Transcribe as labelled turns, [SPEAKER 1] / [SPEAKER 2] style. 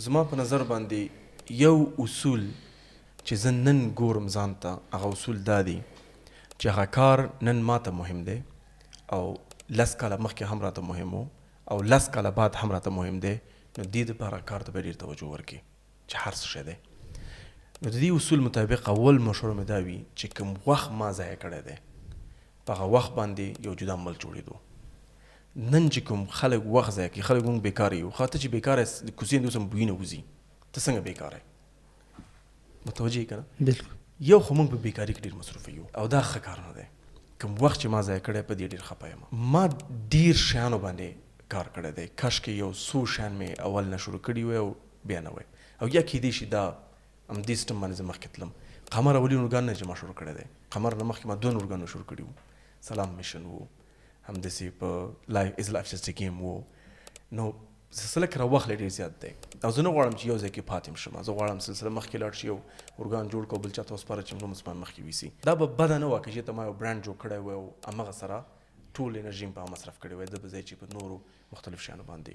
[SPEAKER 1] زما په نظر باندې یو اصول چې زه نن ګورم ځان ته، هغه اصول دا دی چې هغه کار نن ماته مهم دی او 10 کاله مخکې هم راته مهم و او 10 کاله بعد هم راته مهم دی، نو دې دپاره کار ته به ډېر توجه ورکړي چې هر څه شی دی. نو د دې اصول مطابق اول مشوره مې دا وي چې کوم وخت ما ضایع کړی دی په هغه وخت باندې یو جدا عمل جوړېدو. نن چې کوم خلک وخت ضایع کوي، خلک مونږ بیکاره یو، خو ته چې بیکاره یې د کوڅې نه اوس هم بوی نه وځي، ته څنګه بیکاره یې؟ متوجه یې که نه؟
[SPEAKER 2] بالکل.
[SPEAKER 1] یو خو مونږ په بیکاري کې ډېر مصروفه یو او دا ښه کار نه دی. کوم وخت چې ما ضایع کړی په دې ډېر خفه یم. ما ډېر شیانو باندې کار کړی دی، کاشکې یو څو شیان مې اول نه شروع کړي وی او بیا نه وی، او یا کیدای شي دا همدې سیسټم باندې زه مخکې تلم. قمر اولي ارګان نه چې ما شروع کړی دی، قمر نه مخکې ما 2 ارګانونه شروع کړي وو. سلام میشن وو، همداسې په لایف از لایف جسټ ا ګیم وو. نو سلسله کې راوخت ډېر زیات دی او زه نه غواړم چې یو ځای کې پاتې شم. زه غواړم سلسله مخکې لاړ شي، یو ارګان جوړ کړو، بل چا ته وسپاره چې نو مسلمان مخکې ویسي. دا به بده نه وه که چېرته ما یو برانډ جوړ کړی وی او همغه سره ټول انرژي مې په هغه مصرف کړې وی، ده به ځای چې په نورو مختلف شیانو باندې